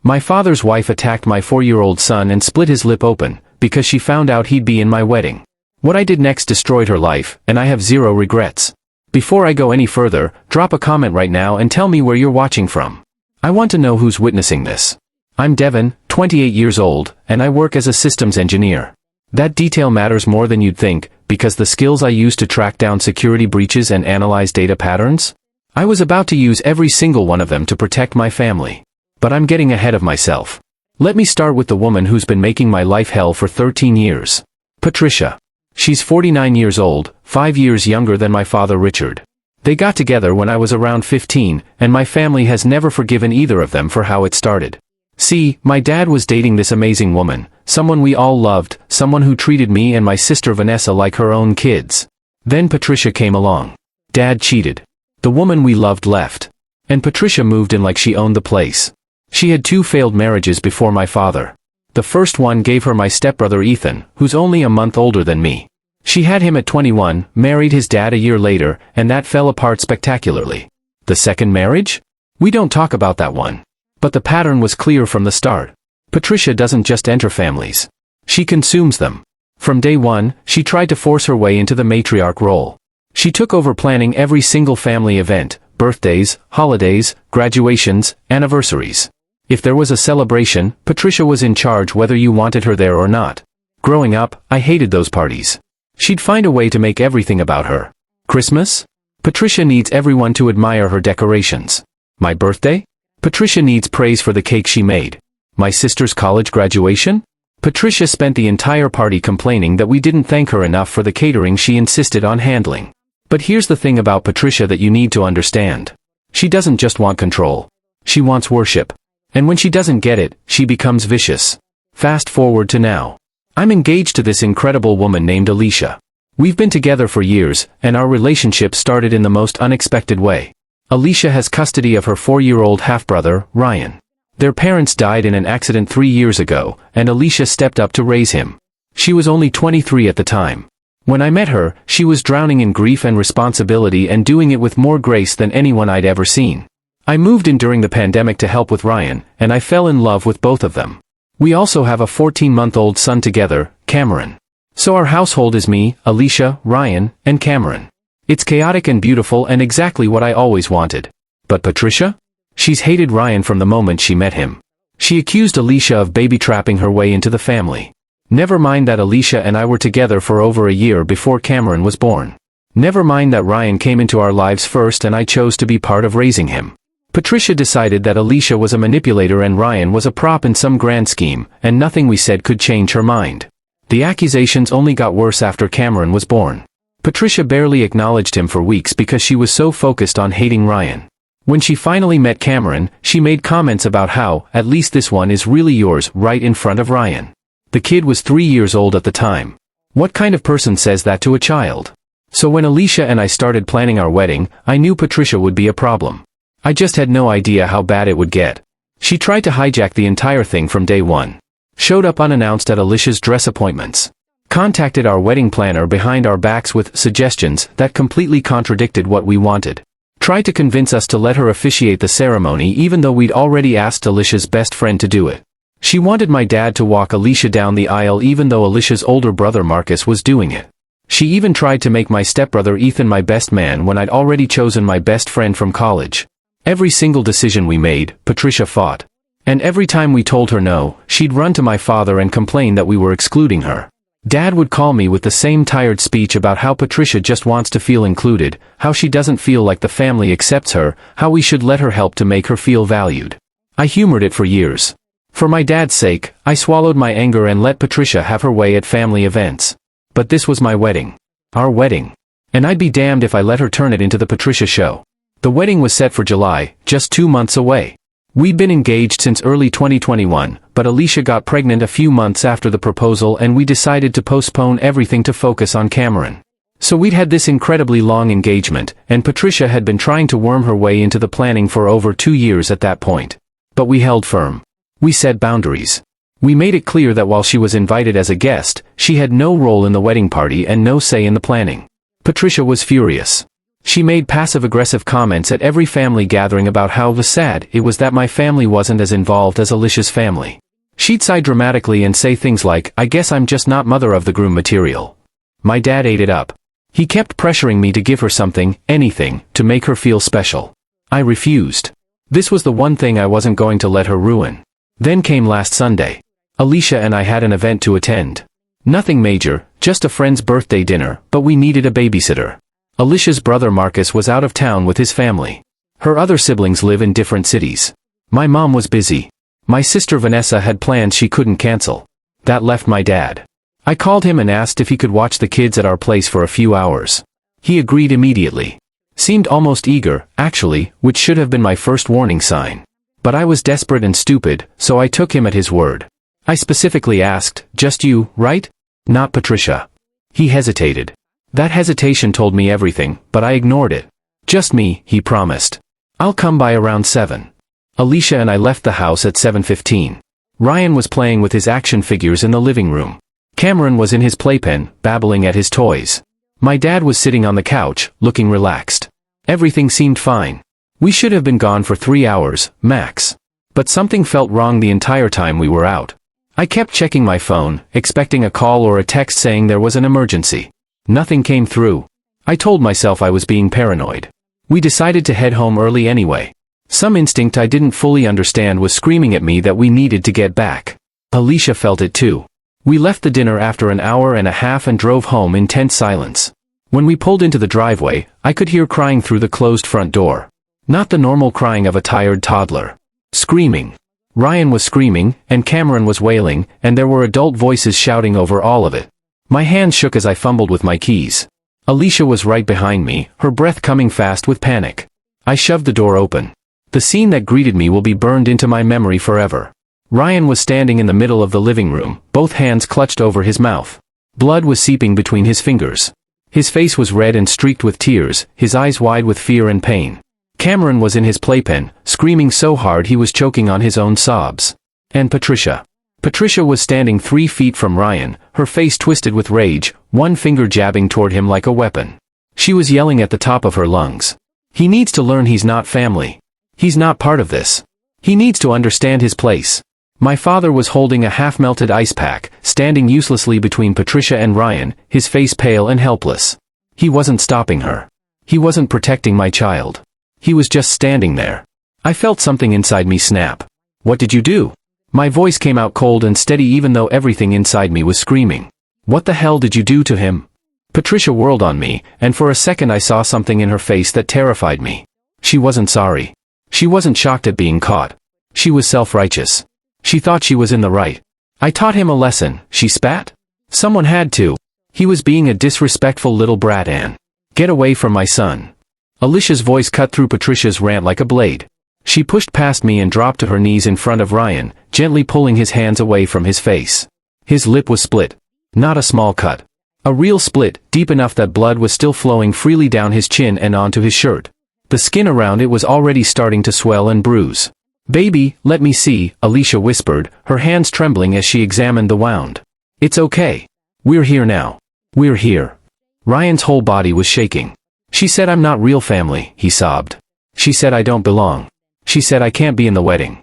My father's wife attacked my 4-year-old son and split his lip open, because she found out he'd be in my wedding. What I did next destroyed her life, and I have zero regrets. Before I go any further, drop a comment right now and tell me where you're watching from. I want to know who's witnessing this. I'm Devin, 28 years old, and I work as a systems engineer. That detail matters more than you'd think, because the skills I use to track down security breaches and analyze data patterns? I was about to use every single one of them to protect my family. But I'm getting ahead of myself. Let me start with the woman who's been making my life hell for 13 years. Patricia. She's 49 years old, 5 years younger than my father Richard. They got together when I was around 15, and my family has never forgiven either of them for how it started. See, my dad was dating this amazing woman, someone we all loved, someone who treated me and my sister Vanessa like her own kids. Then Patricia came along. Dad cheated. The woman we loved left. And Patricia moved in like she owned the place. She had 2 failed marriages before my father. The first one gave her my stepbrother Ethan, who's only a month older than me. She had him at 21, married his dad a year later, and that fell apart spectacularly. The second marriage? We don't talk about that one. But the pattern was clear from the start. Patricia doesn't just enter families. She consumes them. From day one, she tried to force her way into the matriarch role. She took over planning every single family event, birthdays, holidays, graduations, anniversaries. If there was a celebration, Patricia was in charge whether you wanted her there or not. Growing up, I hated those parties. She'd find a way to make everything about her. Christmas? Patricia needs everyone to admire her decorations. My birthday? Patricia needs praise for the cake she made. My sister's college graduation? Patricia spent the entire party complaining that we didn't thank her enough for the catering she insisted on handling. But here's the thing about Patricia that you need to understand. She doesn't just want control. She wants worship. And when she doesn't get it, she becomes vicious. Fast forward to now. I'm engaged to this incredible woman named Alicia. We've been together for years, and our relationship started in the most unexpected way. Alicia has custody of her 4-year-old half-brother, Ryan. Their parents died in an accident 3 years ago, and Alicia stepped up to raise him. She was only 23 at the time. When I met her, she was drowning in grief and responsibility and doing it with more grace than anyone I'd ever seen. I moved in during the pandemic to help with Ryan, and I fell in love with both of them. We also have a 14-month-old son together, Cameron. So our household is me, Alicia, Ryan, and Cameron. It's chaotic and beautiful and exactly what I always wanted. But Patricia? She's hated Ryan from the moment she met him. She accused Alicia of baby-trapping her way into the family. Never mind that Alicia and I were together for over a year before Cameron was born. Never mind that Ryan came into our lives first and I chose to be part of raising him. Patricia decided that Alicia was a manipulator and Ryan was a prop in some grand scheme, and nothing we said could change her mind. The accusations only got worse after Cameron was born. Patricia barely acknowledged him for weeks because she was so focused on hating Ryan. When she finally met Cameron, she made comments about how, at least this one is really yours, right in front of Ryan. The kid was 3 years old at the time. What kind of person says that to a child? So when Alicia and I started planning our wedding, I knew Patricia would be a problem. I just had no idea how bad it would get. She tried to hijack the entire thing from day one. Showed up unannounced at Alicia's dress appointments. Contacted our wedding planner behind our backs with suggestions that completely contradicted what we wanted. Tried to convince us to let her officiate the ceremony even though we'd already asked Alicia's best friend to do it. She wanted my dad to walk Alicia down the aisle even though Alicia's older brother Marcus was doing it. She even tried to make my stepbrother Ethan my best man when I'd already chosen my best friend from college. Every single decision we made, Patricia fought. And every time we told her no, she'd run to my father and complain that we were excluding her. Dad would call me with the same tired speech about how Patricia just wants to feel included, how she doesn't feel like the family accepts her, how we should let her help to make her feel valued. I humored it for years. For my dad's sake, I swallowed my anger and let Patricia have her way at family events. But this was my wedding. Our wedding. And I'd be damned if I let her turn it into the Patricia show. The wedding was set for July, just 2 months away. We'd been engaged since early 2021, but Alicia got pregnant a few months after the proposal and we decided to postpone everything to focus on Cameron. So we'd had this incredibly long engagement, and Patricia had been trying to worm her way into the planning for over 2 years at that point. But we held firm. We set boundaries. We made it clear that while she was invited as a guest, she had no role in the wedding party and no say in the planning. Patricia was furious. She made passive-aggressive comments at every family gathering about how sad it was that my family wasn't as involved as Alicia's family. She'd sigh dramatically and say things like, "I guess I'm just not mother of the groom material." My dad ate it up. He kept pressuring me to give her something, anything, to make her feel special. I refused. This was the one thing I wasn't going to let her ruin. Then came last Sunday. Alicia and I had an event to attend. Nothing major, just a friend's birthday dinner, but we needed a babysitter. Alicia's brother Marcus was out of town with his family. Her other siblings live in different cities. My mom was busy. My sister Vanessa had plans she couldn't cancel. That left my dad. I called him and asked if he could watch the kids at our place for a few hours. He agreed immediately. Seemed almost eager, actually, which should have been my first warning sign. But I was desperate and stupid, so I took him at his word. I specifically asked, "Just you, right? Not Patricia?" He hesitated. That hesitation told me everything, but I ignored it. "Just me," he promised. "I'll come by around 7. Alicia and I left the house at 7:15. Ryan was playing with his action figures in the living room. Cameron was in his playpen, babbling at his toys. My dad was sitting on the couch, looking relaxed. Everything seemed fine. We should have been gone for 3 hours, max. But something felt wrong the entire time we were out. I kept checking my phone, expecting a call or a text saying there was an emergency. Nothing came through. I told myself I was being paranoid. We decided to head home early anyway. Some instinct I didn't fully understand was screaming at me that we needed to get back. Alicia felt it too. We left the dinner after an hour and a half and drove home in tense silence. When we pulled into the driveway, I could hear crying through the closed front door. Not the normal crying of a tired toddler. Screaming. Ryan was screaming, and Cameron was wailing, and there were adult voices shouting over all of it. My hands shook as I fumbled with my keys. Alicia was right behind me, her breath coming fast with panic. I shoved the door open. The scene that greeted me will be burned into my memory forever. Ryan was standing in the middle of the living room, both hands clutched over his mouth. Blood was seeping between his fingers. His face was red and streaked with tears, his eyes wide with fear and pain. Cameron was in his playpen, screaming so hard he was choking on his own sobs. And Patricia. Patricia was standing 3 feet from Ryan, her face twisted with rage, one finger jabbing toward him like a weapon. She was yelling at the top of her lungs. He needs to learn he's not family. He's not part of this. He needs to understand his place. My father was holding a half-melted ice pack, standing uselessly between Patricia and Ryan, his face pale and helpless. He wasn't stopping her. He wasn't protecting my child. He was just standing there. I felt something inside me snap. "What did you do?" My voice came out cold and steady even though everything inside me was screaming. "What the hell did you do to him?" Patricia whirled on me, and for a second I saw something in her face that terrified me. She wasn't sorry. She wasn't shocked at being caught. She was self-righteous. She thought she was in the right. "I taught him a lesson," she spat. "Someone had to. He was being a disrespectful little brat, Anne. Get away from my son." Alicia's voice cut through Patricia's rant like a blade. She pushed past me and dropped to her knees in front of Ryan, gently pulling his hands away from his face. His lip was split. Not a small cut. A real split, deep enough that blood was still flowing freely down his chin and onto his shirt. The skin around it was already starting to swell and bruise. "Baby, let me see," Alicia whispered, her hands trembling as she examined the wound. "It's okay. We're here now. We're here." Ryan's whole body was shaking. "She said I'm not real family," he sobbed. "She said I don't belong. She said I can't be in the wedding."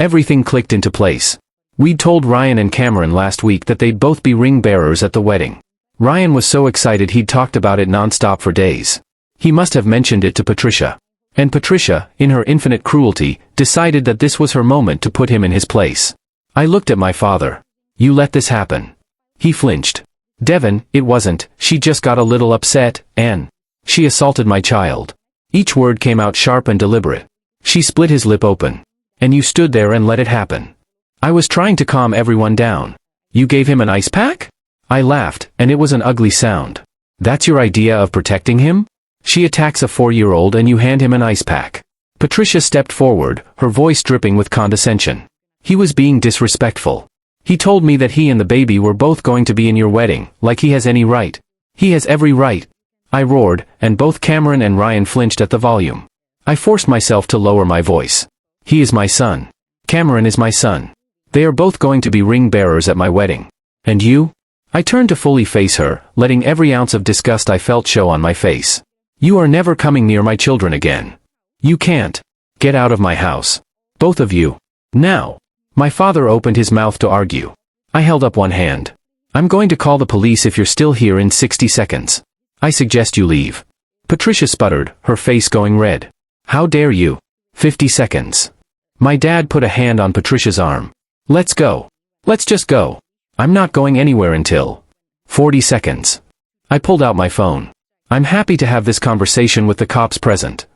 Everything clicked into place. We'd told Ryan and Cameron last week that they'd both be ring bearers at the wedding. Ryan was so excited he'd talked about it nonstop for days. He must have mentioned it to Patricia. And Patricia, in her infinite cruelty, decided that this was her moment to put him in his place. I looked at my father. "You let this happen." He flinched. "Devin, it wasn't, she just got a little upset, and she assaulted my child." Each word came out sharp and deliberate. She split his lip open. "And you stood there and let it happen." I was trying to calm everyone down. "You gave him an ice pack?" I laughed, and it was an ugly sound. "That's your idea of protecting him? She attacks a 4-year-old and you hand him an ice pack." Patricia stepped forward, her voice dripping with condescension. "He was being disrespectful. He told me that he and the baby were both going to be in your wedding, like he has any right. He has every right." I roared, and both Cameron and Ryan flinched at the volume. I forced myself to lower my voice. "He is my son. Cameron is my son. They are both going to be ring bearers at my wedding. And you?" I turned to fully face her, letting every ounce of disgust I felt show on my face. You are never coming near my children again. You can't. Get out of my house. Both of you. Now. My father opened his mouth to argue. I held up one hand. I'm going to call the police if you're still here in 60 seconds. I suggest you leave. Patricia sputtered, her face going red. How dare you? 50 seconds. My dad put a hand on Patricia's arm. Let's go. Let's just go. I'm not going anywhere until 40 seconds. I pulled out my phone. I'm happy to have this conversation with the cops present.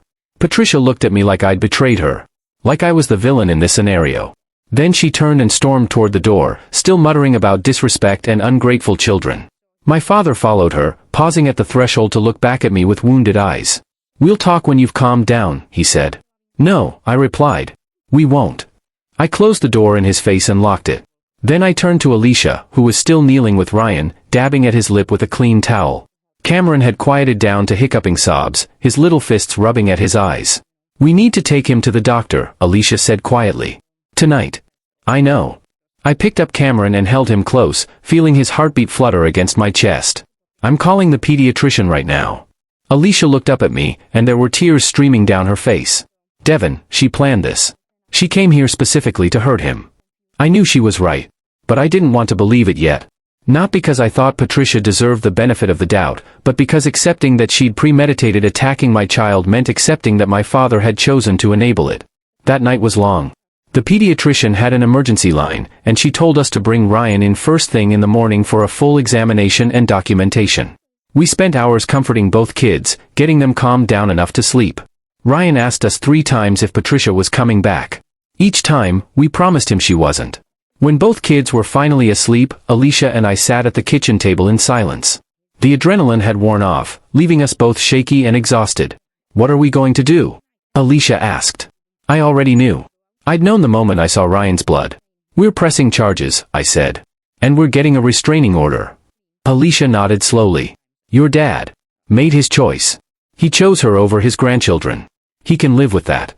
Patricia looked at me like I'd betrayed her. Like I was the villain in this scenario. Then she turned and stormed toward the door, still muttering about disrespect and ungrateful children. My father followed her, pausing at the threshold to look back at me with wounded eyes. We'll talk when you've calmed down, he said. No, I replied. We won't. I closed the door in his face and locked it. Then I turned to Alicia, who was still kneeling with Ryan, dabbing at his lip with a clean towel. Cameron had quieted down to hiccuping sobs, his little fists rubbing at his eyes. We need to take him to the doctor, Alicia said quietly. Tonight. I know. I picked up Cameron and held him close, feeling his heartbeat flutter against my chest. I'm calling the pediatrician right now. Alicia looked up at me, and there were tears streaming down her face. Devin, she planned this. She came here specifically to hurt him. I knew she was right. But I didn't want to believe it yet. Not because I thought Patricia deserved the benefit of the doubt, but because accepting that she'd premeditated attacking my child meant accepting that my father had chosen to enable it. That night was long. The pediatrician had an emergency line, and she told us to bring Ryan in first thing in the morning for a full examination and documentation. We spent hours comforting both kids, getting them calmed down enough to sleep. Ryan asked us 3 times if Patricia was coming back. Each time, we promised him she wasn't. When both kids were finally asleep, Alicia and I sat at the kitchen table in silence. The adrenaline had worn off, leaving us both shaky and exhausted. What are we going to do? Alicia asked. I already knew. I'd known the moment I saw Ryan's blood. We're pressing charges, I said. And we're getting a restraining order. Alicia nodded slowly. Your dad made his choice. He chose her over his grandchildren. He can live with that.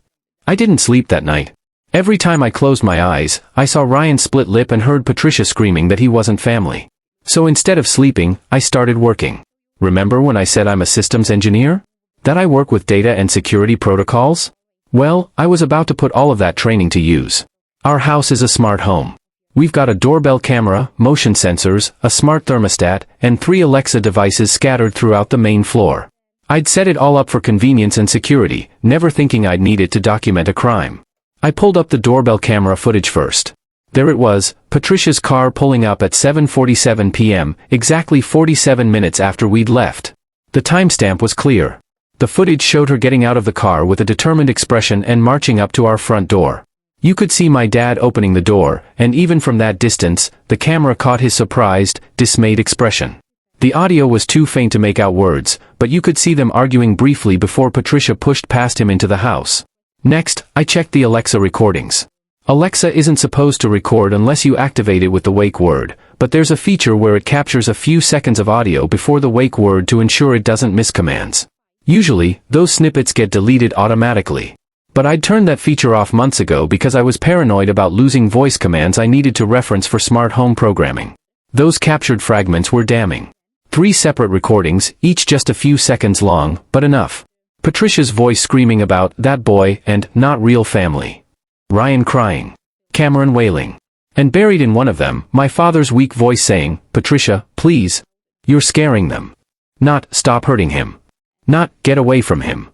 I didn't sleep that night. Every time I closed my eyes, I saw Ryan's split lip and heard Patricia screaming that he wasn't family. So instead of sleeping, I started working. Remember when I said I'm a systems engineer? That I work with data and security protocols? Well, I was about to put all of that training to use. Our house is a smart home. We've got a doorbell camera, motion sensors, a smart thermostat, and 3 Alexa devices scattered throughout the main floor. I'd set it all up for convenience and security, never thinking I'd need it to document a crime. I pulled up the doorbell camera footage first. There it was, Patricia's car pulling up at 7:47 p.m., exactly 47 minutes after we'd left. The timestamp was clear. The footage showed her getting out of the car with a determined expression and marching up to our front door. You could see my dad opening the door, and even from that distance, the camera caught his surprised, dismayed expression. The audio was too faint to make out words, but you could see them arguing briefly before Patricia pushed past him into the house. Next, I checked the Alexa recordings. Alexa isn't supposed to record unless you activate it with the wake word, but there's a feature where it captures a few seconds of audio before the wake word to ensure it doesn't miss commands. Usually, those snippets get deleted automatically. But I'd turned that feature off months ago because I was paranoid about losing voice commands I needed to reference for smart home programming. Those captured fragments were damning. 3 separate recordings, each just a few seconds long, but enough. Patricia's voice screaming about that boy and not real family. Ryan crying. Cameron wailing. And buried in one of them, my father's weak voice saying, Patricia, please. You're scaring them. Not, stop hurting him. Not, get away from him.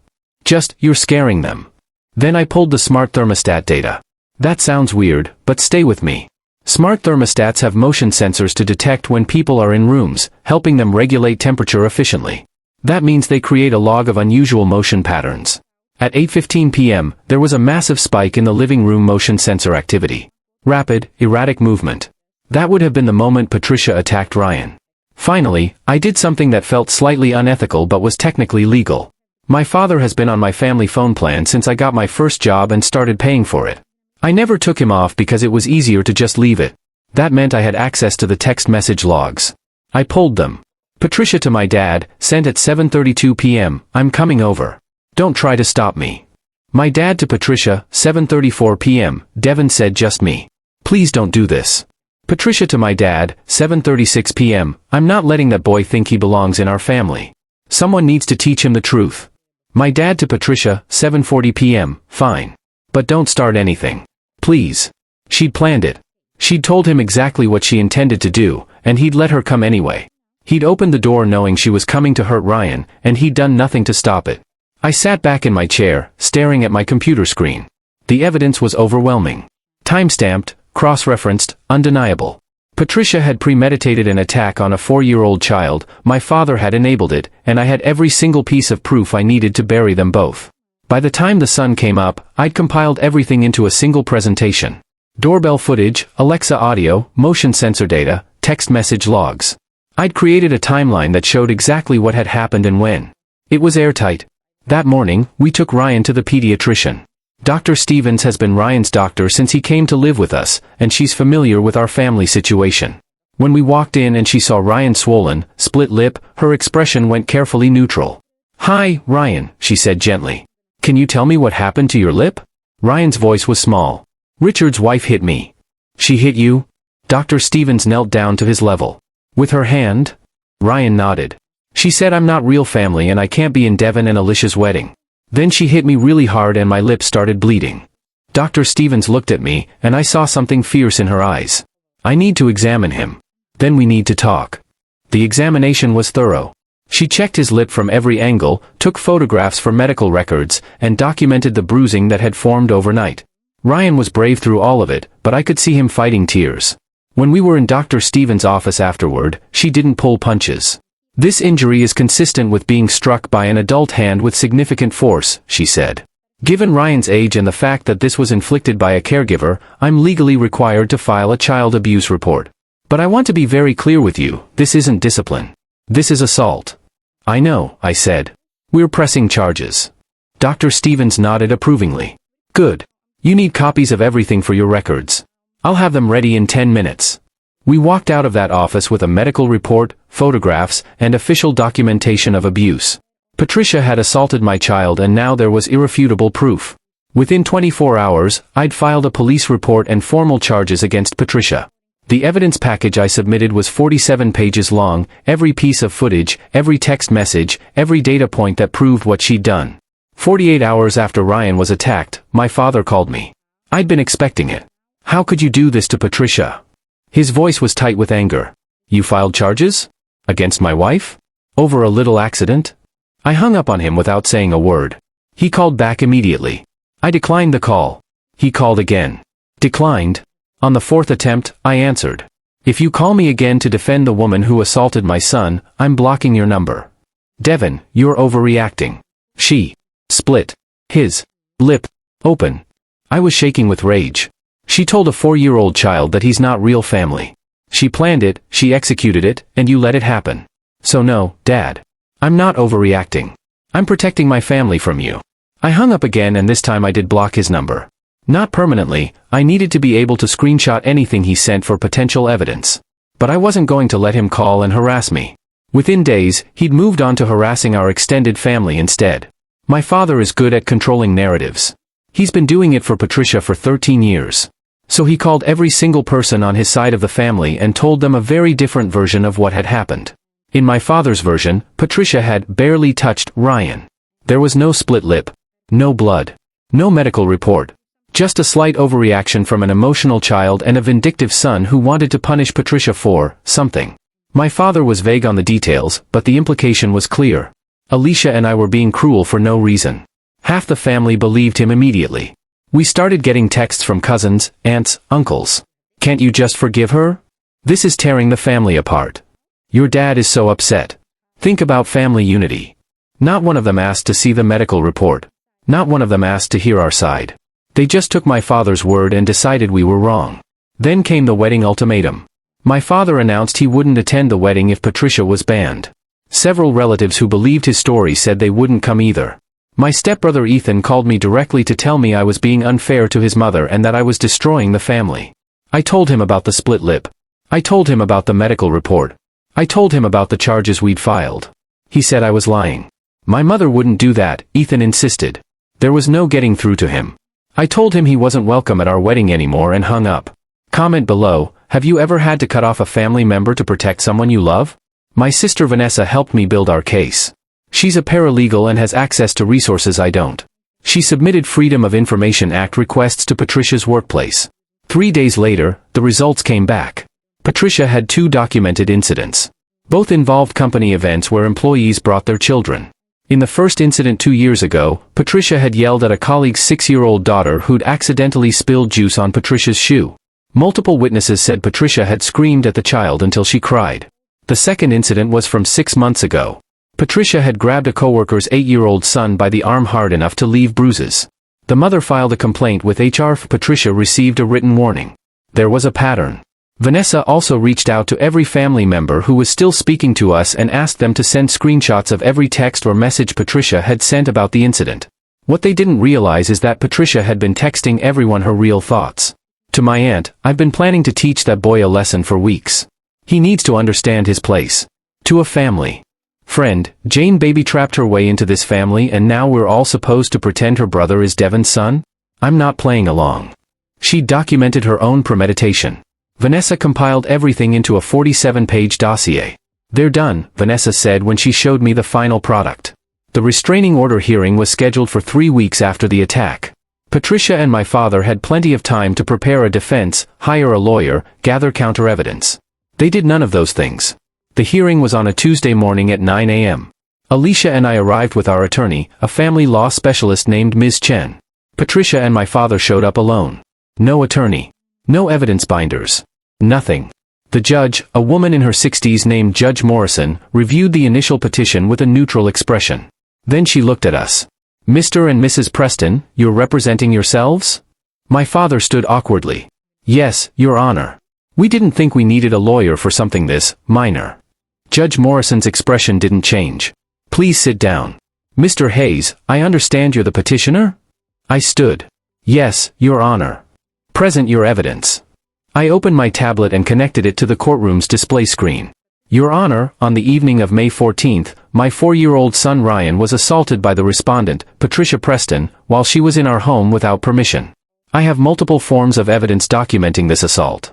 Just, you're scaring them. Then I pulled the smart thermostat data. That sounds weird, but stay with me. Smart thermostats have motion sensors to detect when people are in rooms, helping them regulate temperature efficiently. That means they create a log of unusual motion patterns. At 8:15 p.m., there was a massive spike in the living room motion sensor activity. Rapid, erratic movement. That would have been the moment Patricia attacked Ryan. Finally, I did something that felt slightly unethical but was technically legal. My father has been on my family phone plan since I got my first job and started paying for it. I never took him off because it was easier to just leave it. That meant I had access to the text message logs. I pulled them. Patricia to my dad, sent at 7:32 p.m., I'm coming over. Don't try to stop me. My dad to Patricia, 7:34 p.m., Devin said just me. Please don't do this. Patricia to my dad, 7:36 p.m., I'm not letting that boy think he belongs in our family. Someone needs to teach him the truth. My dad to Patricia, 7:40 p.m., fine. But don't start anything. Please. She'd planned it. She'd told him exactly what she intended to do, and he'd let her come anyway. He'd opened the door knowing she was coming to hurt Ryan, and he'd done nothing to stop it. I sat back in my chair, staring at my computer screen. The evidence was overwhelming. Time-stamped, cross-referenced, undeniable. Patricia had premeditated an attack on a 4-year-old child, my father had enabled it, and I had every single piece of proof I needed to bury them both. By the time the sun came up, I'd compiled everything into a single presentation. Doorbell footage, Alexa audio, motion sensor data, text message logs. I'd created a timeline that showed exactly what had happened and when. It was airtight. That morning, we took Ryan to the pediatrician. Dr. Stevens has been Ryan's doctor since he came to live with us, and she's familiar with our family situation. When we walked in and she saw Ryan swollen, split lip, her expression went carefully neutral. "Hi, Ryan," she said gently. "Can you tell me what happened to your lip?" Ryan's voice was small. "Richard's wife hit me." "She hit you?" Dr. Stevens knelt down to his level. "With her hand?" Ryan nodded. "She said I'm not real family and I can't be in Devin and Alicia's wedding. Then she hit me really hard and my lip started bleeding." Dr. Stevens looked at me, and I saw something fierce in her eyes. "I need to examine him. Then we need to talk." The examination was thorough. She checked his lip from every angle, took photographs for medical records, and documented the bruising that had formed overnight. Ryan was brave through all of it, but I could see him fighting tears. When we were in Dr. Stevens' office afterward, she didn't pull punches. "This injury is consistent with being struck by an adult hand with significant force," she said. "Given Ryan's age and the fact that this was inflicted by a caregiver, I'm legally required to file a child abuse report. But I want to be very clear with you, this isn't discipline. This is assault." "I know," I said. "We're pressing charges." Dr. Stevens nodded approvingly. "Good. You need copies of everything for your records. I'll have them ready in 10 minutes. We walked out of that office with a medical report, photographs, and official documentation of abuse. Patricia had assaulted my child and now there was irrefutable proof. Within 24 hours, I'd filed a police report and formal charges against Patricia. The evidence package I submitted was 47 pages long, every piece of footage, every text message, every data point that proved what she'd done. 48 hours after Ryan was attacked, my father called me. I'd been expecting it. "How could you do this to Patricia?" His voice was tight with anger. "You filed charges? Against my wife? Over a little accident?" I hung up on him without saying a word. He called back immediately. I declined the call. He called again. Declined. On the 4th attempt, I answered. "If you call me again to defend the woman who assaulted my son, I'm blocking your number. Devin, you're overreacting." She split his lip open. I was shaking with rage. She told a 4-year-old child that he's not real family. She planned it, she executed it, and you let it happen. So no, Dad. I'm not overreacting. I'm protecting my family from you. I hung up again and this time I did block his number. Not permanently, I needed to be able to screenshot anything he sent for potential evidence. But I wasn't going to let him call and harass me. Within days, he'd moved on to harassing our extended family instead. My father is good at controlling narratives. He's been doing it for Patricia for 13 years. So he called every single person on his side of the family and told them a very different version of what had happened. In my father's version, Patricia had barely touched Ryan. There was no split lip. No blood. No medical report. Just a slight overreaction from an emotional child and a vindictive son who wanted to punish Patricia for something. My father was vague on the details, but the implication was clear. Alicia and I were being cruel for no reason. Half the family believed him immediately. We started getting texts from cousins, aunts, uncles. "Can't you just forgive her? This is tearing the family apart. Your dad is so upset. Think about family unity." Not one of them asked to see the medical report. Not one of them asked to hear our side. They just took my father's word and decided we were wrong. Then came the wedding ultimatum. My father announced he wouldn't attend the wedding if Patricia was banned. Several relatives who believed his story said they wouldn't come either. My stepbrother Ethan called me directly to tell me I was being unfair to his mother and that I was destroying the family. I told him about the split lip. I told him about the medical report. I told him about the charges we'd filed. He said I was lying. My mother wouldn't do that, Ethan insisted. There was no getting through to him. I told him he wasn't welcome at our wedding anymore and hung up. Comment below, have you ever had to cut off a family member to protect someone you love? My sister Vanessa helped me build our case. She's a paralegal and has access to resources I don't. She submitted Freedom of Information Act requests to Patricia's workplace. 3 days later, the results came back. Patricia had 2 documented incidents. Both involved company events where employees brought their children. In the first incident 2 years ago, Patricia had yelled at a colleague's 6-year-old daughter who'd accidentally spilled juice on Patricia's shoe. Multiple witnesses said Patricia had screamed at the child until she cried. The second incident was from 6 months ago. Patricia had grabbed a coworker's 8-year-old son by the arm hard enough to leave bruises. The mother filed a complaint with HR. Patricia received a written warning. There was a pattern. Vanessa also reached out to every family member who was still speaking to us and asked them to send screenshots of every text or message Patricia had sent about the incident. What they didn't realize is that Patricia had been texting everyone her real thoughts. To my aunt, "I've been planning to teach that boy a lesson for weeks. He needs to understand his place." To a family friend, "Jane baby-trapped her way into this family and now we're all supposed to pretend her brother is Devin's son? I'm not playing along." She documented her own premeditation. Vanessa compiled everything into a 47-page dossier. "They're done," Vanessa said when she showed me the final product. The restraining order hearing was scheduled for 3 weeks after the attack. Patricia and my father had plenty of time to prepare a defense, hire a lawyer, gather counter-evidence. They did none of those things. The hearing was on a Tuesday morning at 9 a.m. Alicia and I arrived with our attorney, a family law specialist named Ms. Chen. Patricia and my father showed up alone. No attorney. No evidence binders. Nothing. The judge, a woman in her 60s named Judge Morrison, reviewed the initial petition with a neutral expression. Then she looked at us. "Mr. and Mrs. Preston, you're representing yourselves?" My father stood awkwardly. "Yes, Your Honor. We didn't think we needed a lawyer for something this minor." Judge Morrison's expression didn't change. "Please sit down. Mr. Hayes, I understand you're the petitioner?" I stood. "Yes, Your Honor." "Present your evidence." I opened my tablet and connected it to the courtroom's display screen. "Your Honor, on the evening of May 14th, my 4-year-old son Ryan was assaulted by the respondent, Patricia Preston, while she was in our home without permission. I have multiple forms of evidence documenting this assault."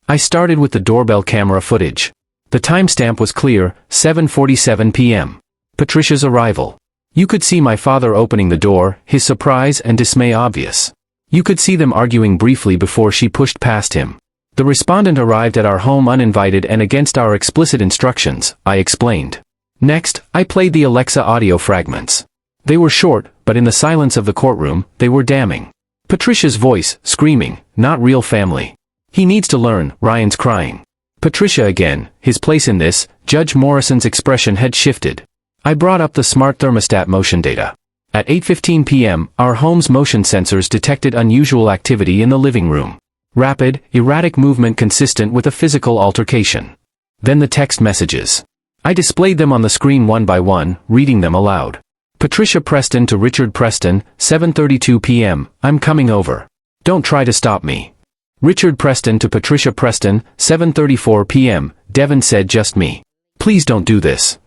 I started with the doorbell camera footage. The timestamp was clear, 7:47 p.m. Patricia's arrival. You could see my father opening the door, his surprise and dismay obvious. You could see them arguing briefly before she pushed past him. "The respondent arrived at our home uninvited and against our explicit instructions," I explained. Next, I played the Alexa audio fragments. They were short, but in the silence of the courtroom, they were damning. Patricia's voice, screaming, "Not real family. He needs to learn," Ryan's crying. Patricia again, his place in this. Judge Morrison's expression had shifted. I brought up the smart thermostat motion data. At 8:15 p.m., our home's motion sensors detected unusual activity in the living room. Rapid, erratic movement consistent with a physical altercation. Then the text messages. I displayed them on the screen one by one, reading them aloud. Patricia Preston to Richard Preston, 7:32 p.m., "I'm coming over. Don't try to stop me." Richard Preston to Patricia Preston, 7:34 p.m., "Devin said just me. Please don't do this."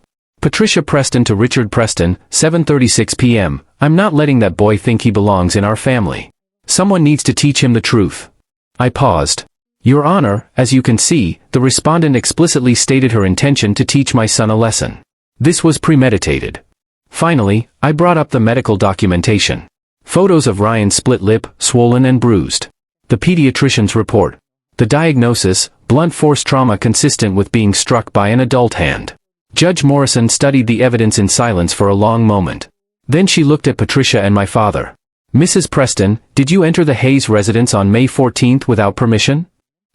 Patricia Preston to Richard Preston, 7:36 p.m., "I'm not letting that boy think he belongs in our family. Someone needs to teach him the truth." I paused. "Your Honor, as you can see, the respondent explicitly stated her intention to teach my son a lesson. This was premeditated." Finally, I brought up the medical documentation. Photos of Ryan's split lip, swollen and bruised. The pediatrician's report. The diagnosis, blunt force trauma consistent with being struck by an adult hand. Judge Morrison studied the evidence in silence for a long moment. Then she looked at Patricia and my father. "Mrs. Preston, did you enter the Hayes residence on May 14th without permission?"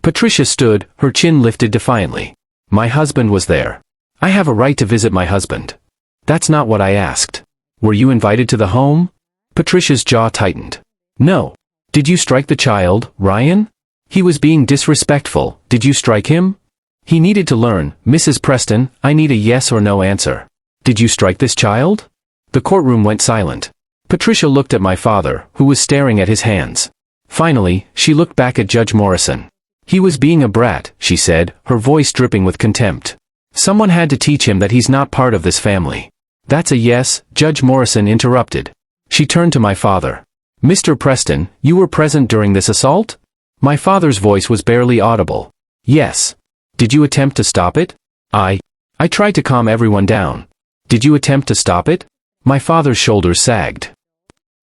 Patricia stood, her chin lifted defiantly. "My husband was there. I have a right to visit my husband." "That's not what I asked. Were you invited to the home?" Patricia's jaw tightened. "No. Did you strike the child, Ryan? He was being disrespectful. Did you strike him?" "He needed to learn, Mrs. Preston. I need a yes or no answer." "Did you strike this child?" The courtroom went silent. Patricia looked at my father, who was staring at his hands. Finally, she looked back at Judge Morrison. "He was being a brat," she said, her voice dripping with contempt. "Someone had to teach him that he's not part of this family." "That's a yes," Judge Morrison interrupted. She turned to my father. "Mr. Preston, you were present during this assault?" My father's voice was barely audible. "Yes." "Did you attempt to stop it?" I tried to calm everyone down." Did you attempt to stop it? My father's shoulders sagged.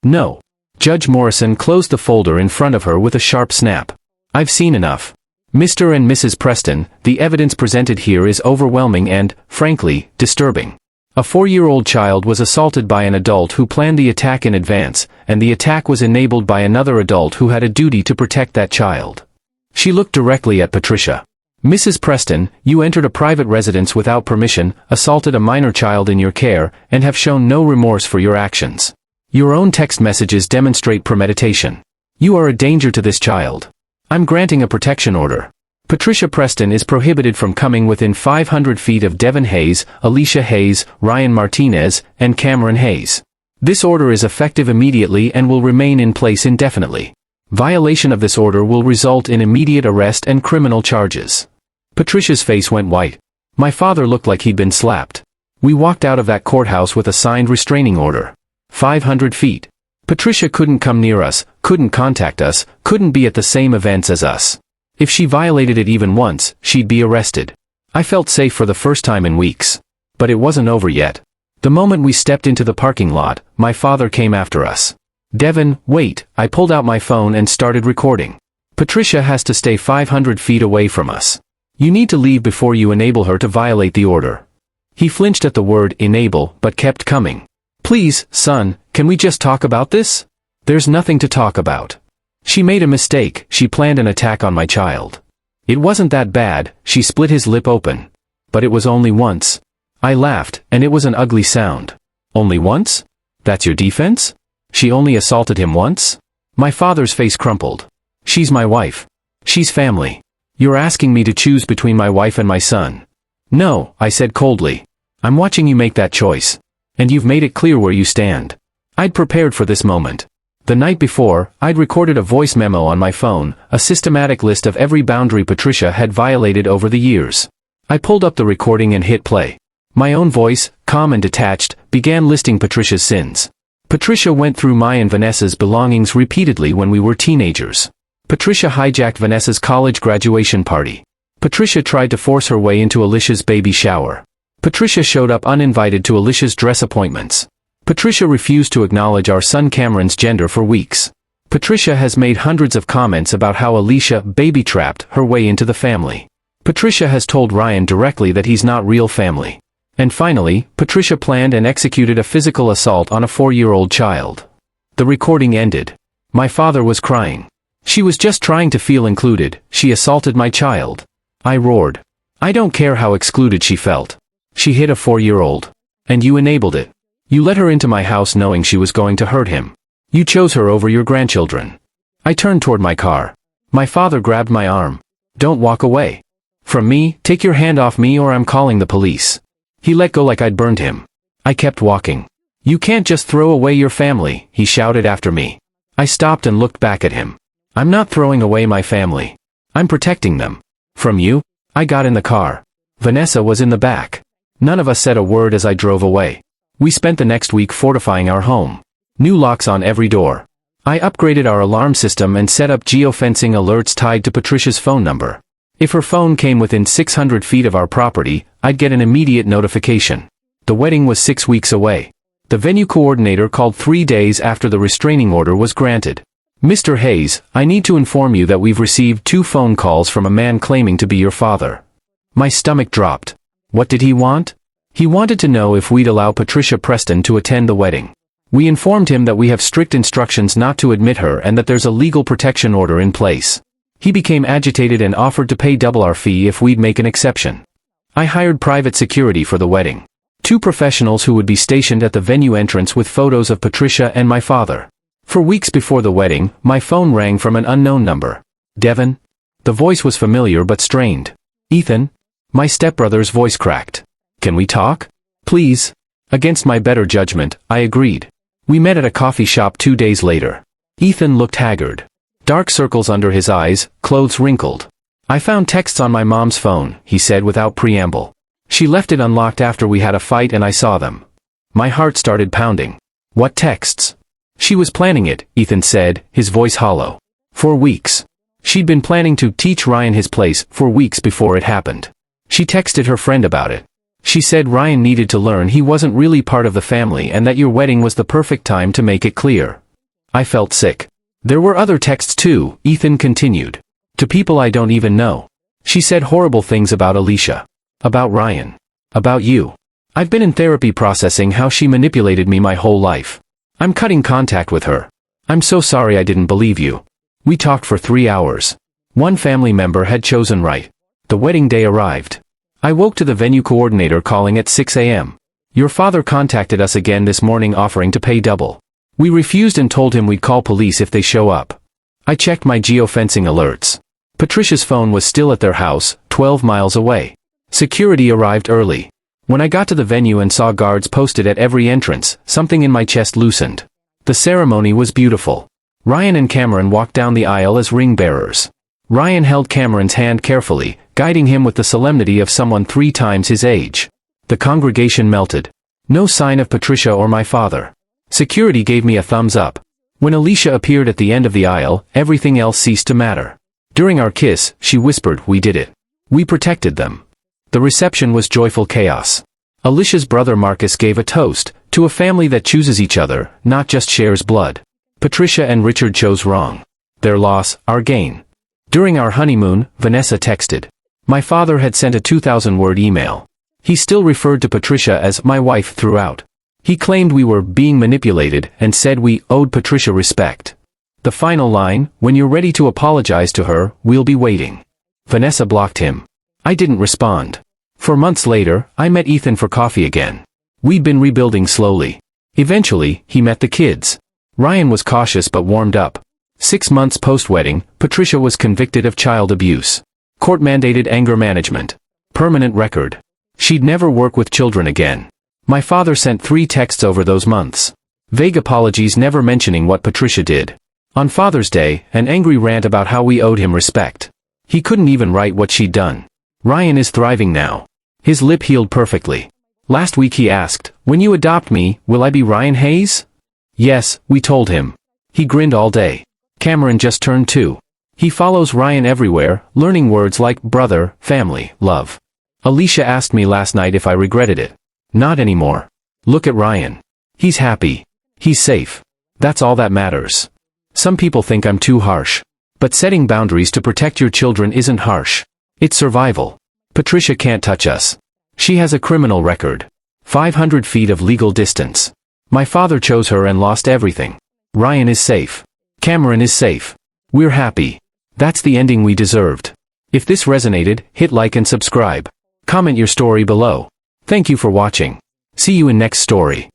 No. Judge Morrison closed the folder in front of her with a sharp snap. I've seen enough. Mr. and Mrs. Preston, the evidence presented here is overwhelming and, frankly, disturbing. A 4-year-old child was assaulted by an adult who planned the attack in advance, and the attack was enabled by another adult who had a duty to protect that child. She looked directly at Patricia. Mrs. Preston, you entered a private residence without permission, assaulted a minor child in your care, and have shown no remorse for your actions. Your own text messages demonstrate premeditation. You are a danger to this child. I'm granting a protection order. Patricia Preston is prohibited from coming within 500 feet of Devin Hayes, Alicia Hayes, Ryan Martinez, and Cameron Hayes. This order is effective immediately and will remain in place indefinitely. Violation of this order will result in immediate arrest and criminal charges. Patricia's face went white. My father looked like he'd been slapped. We walked out of that courthouse with a signed restraining order. 500 feet. Patricia couldn't come near us, couldn't contact us, couldn't be at the same events as us. If she violated it even once, she'd be arrested. I felt safe for the first time in weeks. But it wasn't over yet. The moment we stepped into the parking lot, my father came after us. Devin, wait, I pulled out my phone and started recording. Patricia has to stay 500 feet away from us. You need to leave before you enable her to violate the order. He flinched at the word enable but kept coming. Please, son, can we just talk about this? There's nothing to talk about. She made a mistake, she planned an attack on my child. It wasn't that bad, she split his lip open. But it was only once. I laughed, and it was an ugly sound. Only once? That's your defense? She only assaulted him once? My father's face crumpled. She's my wife. She's family. You're asking me to choose between my wife and my son. No, I said coldly. I'm watching you make that choice. And you've made it clear where you stand. I'd prepared for this moment. The night before, I'd recorded a voice memo on my phone, a systematic list of every boundary Patricia had violated over the years. I pulled up the recording and hit play. My own voice, calm and detached, began listing Patricia's sins. Patricia went through my and Vanessa's belongings repeatedly when we were teenagers. Patricia hijacked Vanessa's college graduation party. Patricia tried to force her way into Alicia's baby shower. Patricia showed up uninvited to Alicia's dress appointments. Patricia refused to acknowledge our son Cameron's gender for weeks. Patricia has made hundreds of comments about how Alicia baby-trapped her way into the family. Patricia has told Ryan directly that he's not real family. And finally, Patricia planned and executed a physical assault on a 4-year-old child. The recording ended. My father was crying. She was just trying to feel included, she assaulted my child. I roared. I don't care how excluded she felt. She hit a 4-year-old. And you enabled it. You let her into my house knowing she was going to hurt him. You chose her over your grandchildren. I turned toward my car. My father grabbed my arm. Don't walk away. From me, take your hand off me or I'm calling the police. He let go like I'd burned him. I kept walking. You can't just throw away your family, he shouted after me. I stopped and looked back at him. I'm not throwing away my family. I'm protecting them. From you? I got in the car. Vanessa was in the back. None of us said a word as I drove away. We spent the next week fortifying our home. New locks on every door. I upgraded our alarm system and set up geofencing alerts tied to Patricia's phone number. If her phone came within 600 feet of our property, I'd get an immediate notification. The wedding was 6 weeks away. The venue coordinator called 3 days after the restraining order was granted. Mr. Hayes, I need to inform you that we've received 2 phone calls from a man claiming to be your father. My stomach dropped. What did he want? He wanted to know if we'd allow Patricia Preston to attend the wedding. We informed him that we have strict instructions not to admit her and that there's a legal protection order in place. He became agitated and offered to pay double our fee if we'd make an exception. I hired private security for the wedding. 2 professionals who would be stationed at the venue entrance with photos of Patricia and my father. For weeks before the wedding, my phone rang from an unknown number. Devin? The voice was familiar but strained. Ethan? My stepbrother's voice cracked. Can we talk? Please? Against my better judgment, I agreed. We met at a coffee shop 2 days later. Ethan looked haggard. Dark circles under his eyes, clothes wrinkled. I found texts on my mom's phone, he said without preamble. She left it unlocked after we had a fight and I saw them. My heart started pounding. What texts? She was planning it, Ethan said, his voice hollow. For weeks. She'd been planning to teach Ryan his place for weeks before it happened. She texted her friend about it. She said Ryan needed to learn he wasn't really part of the family and that your wedding was the perfect time to make it clear. I felt sick. There were other texts too, Ethan continued. To people I don't even know. She said horrible things about Alicia. About Ryan. About you. I've been in therapy processing how she manipulated me my whole life. I'm cutting contact with her. I'm so sorry I didn't believe you. We talked for 3 hours. One family member had chosen right. The wedding day arrived. I woke to the venue coordinator calling at 6 a.m. Your father contacted us again this morning offering to pay double. We refused and told him we'd call police if they show up. I checked my geofencing alerts. Patricia's phone was still at their house, 12 miles away. Security arrived early. When I got to the venue and saw guards posted at every entrance, something in my chest loosened. The ceremony was beautiful. Ryan and Cameron walked down the aisle as ring bearers. Ryan held Cameron's hand carefully, guiding him with the solemnity of someone 3 times his age. The congregation melted. No sign of Patricia or my father. Security gave me a thumbs up. When Alicia appeared at the end of the aisle, everything else ceased to matter. During our kiss, she whispered, "We did it. We protected them." The reception was joyful chaos. Alicia's brother Marcus gave a toast, to a family that chooses each other, not just shares blood. Patricia and Richard chose wrong. Their loss, our gain. During our honeymoon, Vanessa texted. My father had sent a 2,000-word email. He still referred to Patricia as my wife throughout. He claimed we were being manipulated and said we owed Patricia respect. The final line, "When you're ready to apologize to her, we'll be waiting." Vanessa blocked him. I didn't respond. For months later, I met Ethan for coffee again. We'd been rebuilding slowly. Eventually, he met the kids. Ryan was cautious but warmed up. 6 months post-wedding, Patricia was convicted of child abuse. Court-mandated anger management. Permanent record. She'd never work with children again. My father sent 3 texts over those months. Vague apologies never mentioning what Patricia did. On Father's Day, an angry rant about how we owed him respect. He couldn't even write what she'd done. Ryan is thriving now. His lip healed perfectly. Last week he asked, "When you adopt me, will I be Ryan Hayes?" Yes, we told him. He grinned all day. Cameron just turned 2. He follows Ryan everywhere, learning words like brother, family, love. Alicia asked me last night if I regretted it. Not anymore. Look at Ryan. He's happy. He's safe. That's all that matters. Some people think I'm too harsh. But setting boundaries to protect your children isn't harsh. It's survival. Patricia can't touch us. She has a criminal record. 500 feet of legal distance. My father chose her and lost everything. Ryan is safe. Cameron is safe. We're happy. That's the ending we deserved. If this resonated, hit like and subscribe. Comment your story below. Thank you for watching. See you in next story.